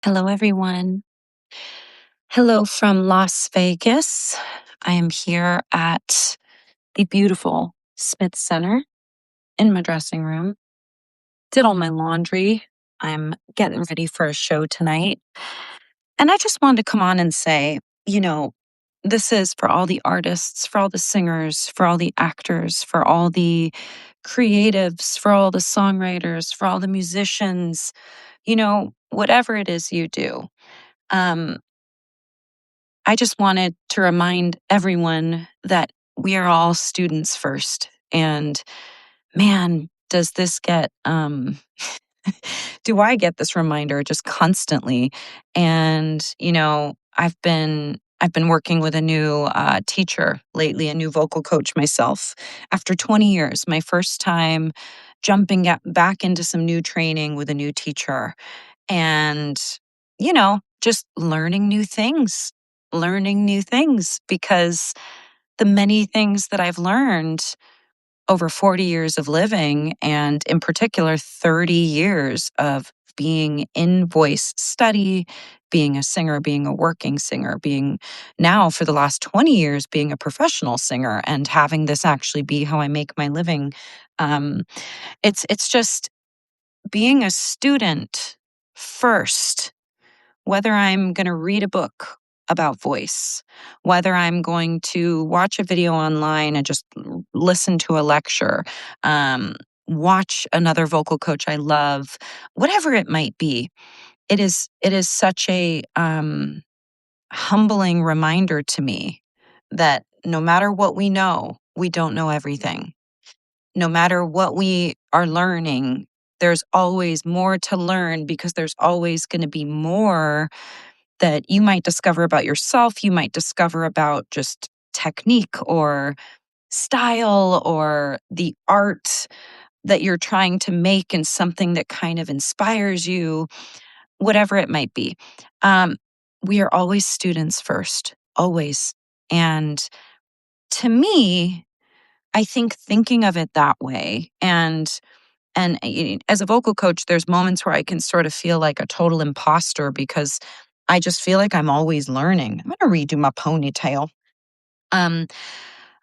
Hello, everyone. Hello from Las Vegas. I am here at the beautiful Smith Center in my dressing room. Did all my laundry. I'm getting ready for a show tonight. And I just wanted to come on and say, this is for all the artists, for all the singers, for all the actors, for all the creatives, for all the songwriters, for all the musicians, whatever it is you do. Um, I just wanted to remind everyone that we are all students first. And man, does this get, do I get this reminder just constantly? And, I've been working with a new teacher lately, a new vocal coach myself after 20 years, my first time jumping back into some new training with a new teacher and, just learning new things because the many things that I've learned over 40 years of living, and in particular, 30 years of being in voice study, being a singer, being a working singer, being now for the last 20 years, being a professional singer and having this actually be how I make my living. Um, it's just being a student first, whether I'm going to read a book about voice, whether I'm going to watch a video online and just listen to a lecture, watch another vocal coach I love, whatever it might be. It is such a humbling reminder to me that no matter what we know, we don't know everything. No matter what we are learning, there's always more to learn because there's always going to be more that you might discover about yourself. You might discover about just technique or style or the art that you're trying to make and something that kind of inspires you, whatever it might be. Um, we are always students first, always. And to me, I think thinking of it that way and as a vocal coach, there's moments where I can sort of feel like a total imposter because I just feel like I'm always learning. I'm going to redo my ponytail. Um,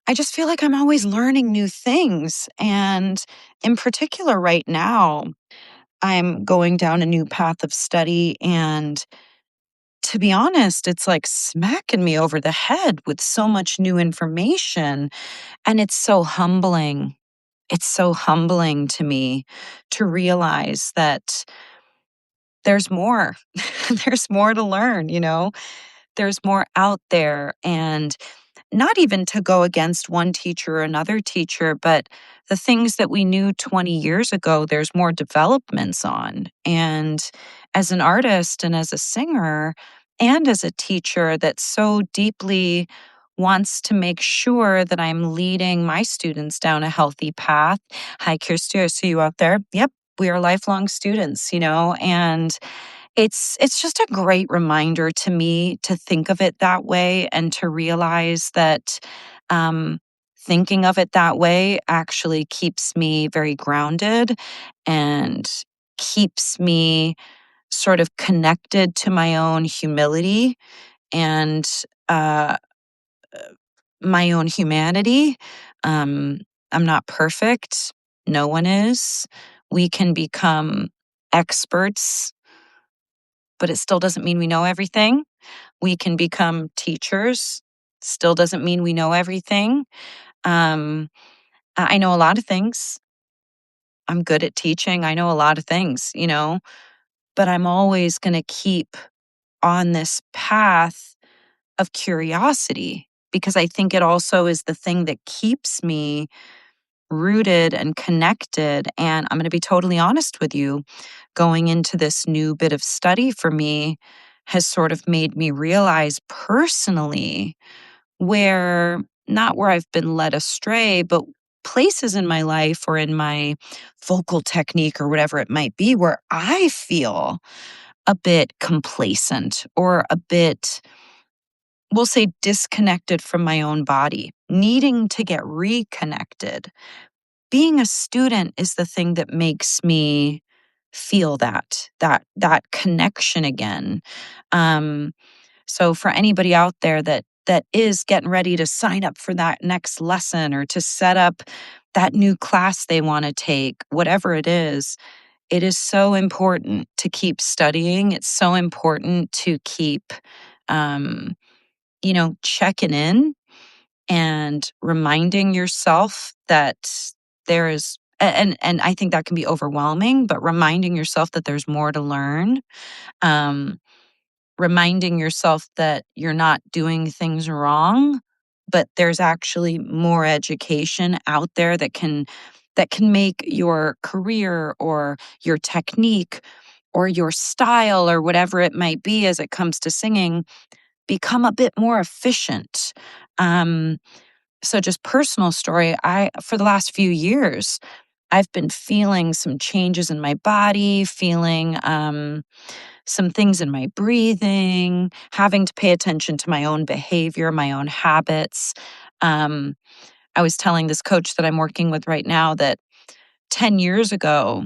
I just feel like I'm always learning new things. And in particular, right now, I'm going down a new path of study. And to be honest, it's like smacking me over the head with so much new information. And it's so humbling. It's so humbling to me to realize that there's more. There's more to learn, There's more out there. And not even to go against one teacher or another teacher, but the things that we knew 20 years ago, there's more developments on. And as an artist and as a singer and as a teacher that so deeply wants to make sure that I'm leading my students down a healthy path. Hi, Kirsty, I see you out there. Yep, we are lifelong students, and it's just a great reminder to me to think of it that way and to realize that um, thinking of it that way actually keeps me very grounded and keeps me sort of connected to my own humility and uh, my own humanity. Um, I'm not perfect. No one is. We can become experts, but it still doesn't mean we know everything. We can become teachers, still doesn't mean we know everything. Um, I know a lot of things. I'm good at teaching. I know a lot of things, but I'm always going to keep on this path of curiosity because I think it also is the thing that keeps me rooted and connected. And I'm going to be totally honest with you, going into this new bit of study for me has sort of made me realize personally where, not where I've been led astray, but places in my life or in my vocal technique or whatever it might be where I feel a bit complacent or a bit, we'll say, disconnected from my own body, needing to get reconnected. Being a student is the thing that makes me feel that connection again. Um, so for anybody out there that is getting ready to sign up for that next lesson or to set up that new class they want to take, whatever it is so important to keep studying. It's so important to keep, um, checking in and reminding yourself that there is, and I think that can be overwhelming, but reminding yourself that there's more to learn. Um, Reminding yourself that you're not doing things wrong, but there's actually more education out there that can make your career or your technique or your style or whatever it might be as it comes to singing become a bit more efficient. Um, so just personal story, I for the last few years, I've been feeling some changes in my body, feeling some things in my breathing, having to pay attention to my own behavior, my own habits. Um, I was telling this coach that I'm working with right now that 10 years ago,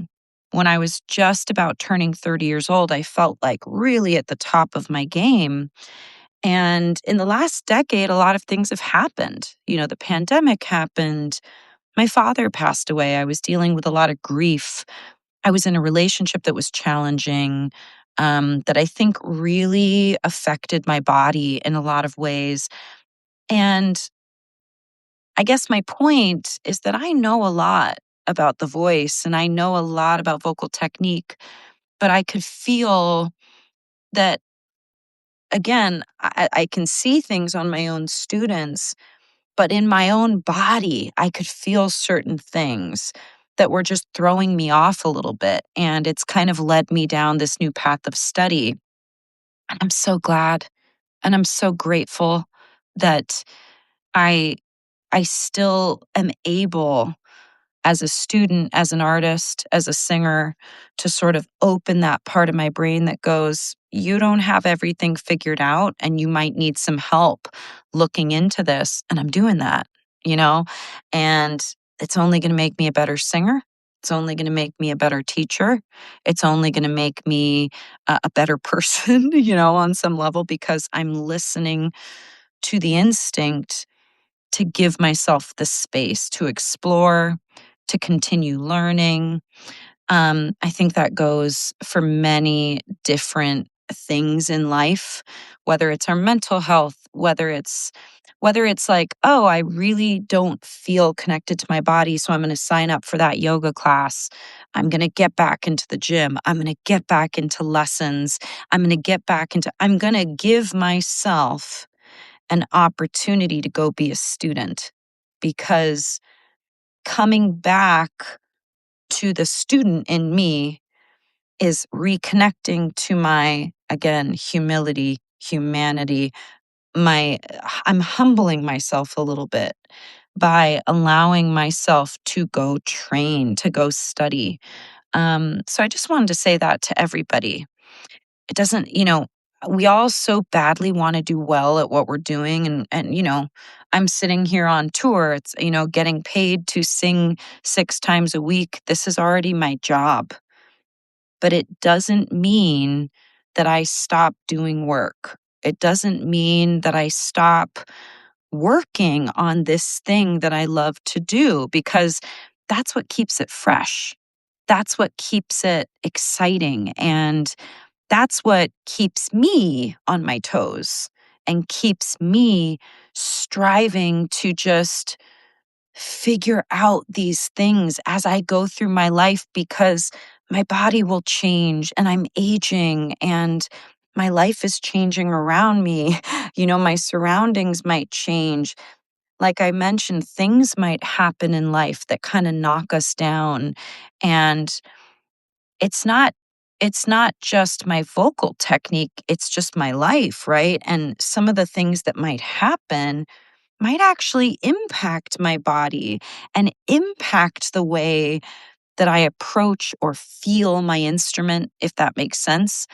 when I was just about turning 30 years old, I felt like really at the top of my game. And in the last decade, a lot of things have happened. The pandemic happened. My father passed away. I was dealing with a lot of grief. I was in a relationship that was challenging, that I think really affected my body in a lot of ways. And I guess my point is that I know a lot about the voice and I know a lot about vocal technique, but I could feel that, again, I can see things on my own students, but in my own body, I could feel certain things that were just throwing me off a little bit. And it's kind of led me down this new path of study. And I'm so glad and I'm so grateful that I I still am able as a student, as an artist, as a singer, to sort of open that part of my brain that goes, you don't have everything figured out and you might need some help looking into this. And I'm doing that, you know? And it's only going to make me a better singer. It's only going to make me a better teacher. It's only going to make me a better person, on some level, because I'm listening to the instinct to give myself the space to explore, to continue learning. I think that goes for many different things in life, whether it's our mental health, whether it's like, oh, I really don't feel connected to my body, so I'm going to sign up for that yoga class. I'm going to get back into the gym. I'm going to get back into lessons. I'm going to give myself an opportunity to go be a student, because coming back to the student in me is reconnecting to my, again, humility, humanity. I'm humbling myself a little bit by allowing myself to go train, to go study. So I just wanted to say that to everybody. It doesn't, we all so badly want to do well at what we're doing. And, I'm sitting here on tour. It's, getting paid to sing 6 times a week. This is already my job, but it doesn't mean that I stop doing work. It doesn't mean that I stop working on this thing that I love to do, because that's what keeps it fresh. That's what keeps it exciting. And that's what keeps me on my toes and keeps me striving to just figure out these things as I go through my life, because my body will change and I'm aging and my life is changing around me. My surroundings might change. Like I mentioned, things might happen in life that kind of knock us down. And it's not it's not just my vocal technique, it's just my life, right? And some of the things that might happen might actually impact my body and impact the way that I approach or feel my instrument, if that makes sense.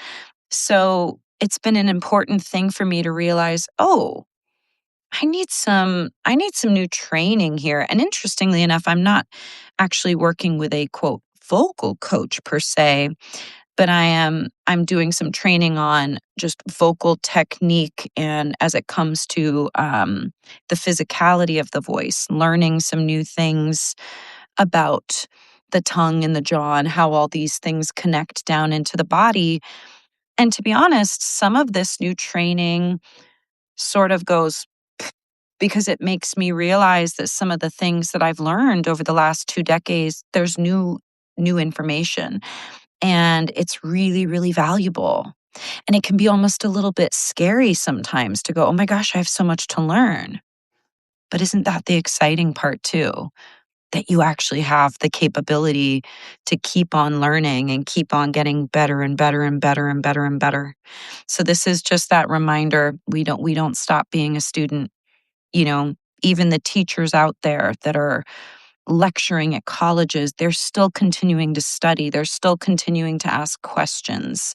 So it's been an important thing for me to realize, oh, I need some new training here. And interestingly enough, I'm not actually working with a quote vocal coach per se, but I'm doing some training on just vocal technique and as it comes to the physicality of the voice, learning some new things about the tongue and the jaw and how all these things connect down into the body. And to be honest, some of this new training sort of goes because it makes me realize that some of the things that I've learned over the last 2 decades, there's new information, and it's really, really valuable. And it can be almost a little bit scary sometimes to go, "Oh my gosh, I have so much to learn." But isn't that the exciting part too? That you actually have the capability to keep on learning and keep on getting better and better and better and better and better. So this is just that reminder, we don't stop being a student. You know, even the teachers out there that are lecturing at colleges, they're still continuing to study. They're still continuing to ask questions.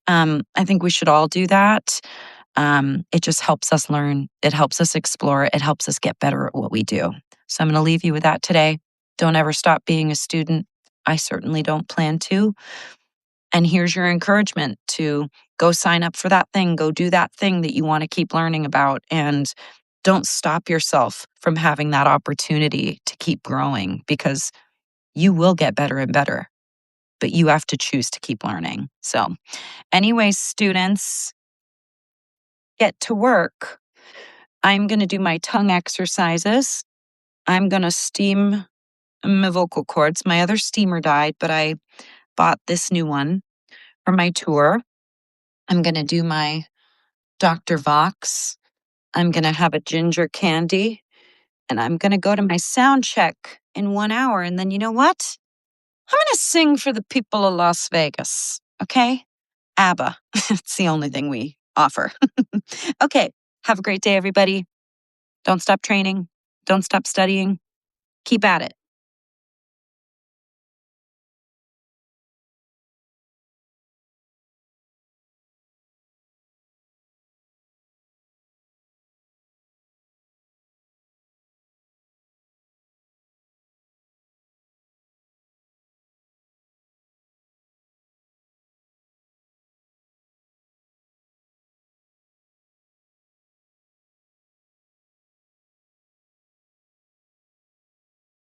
I think we should all do that. It just helps us learn. It helps us explore. It helps us get better at what we do. So I'm going to leave you with that today. Don't ever stop being a student. I certainly don't plan to. And here's your encouragement to go sign up for that thing, go do that thing that you want to keep learning about. And don't stop yourself from having that opportunity to keep growing because you will get better and better, but you have to choose to keep learning. So, anyways, students, get to work. I'm going to do my tongue exercises. I'm going to steam my vocal cords. My other steamer died, but I bought this new one for my tour. I'm going to do my Dr. Vox. I'm going to have a ginger candy and I'm going to go to my sound check in 1 hour. And then you know what? I'm going to sing for the people of Las Vegas. Okay? ABBA. It's the only thing we offer. Okay. Have a great day, everybody. Don't stop training. Don't stop studying. Keep at it.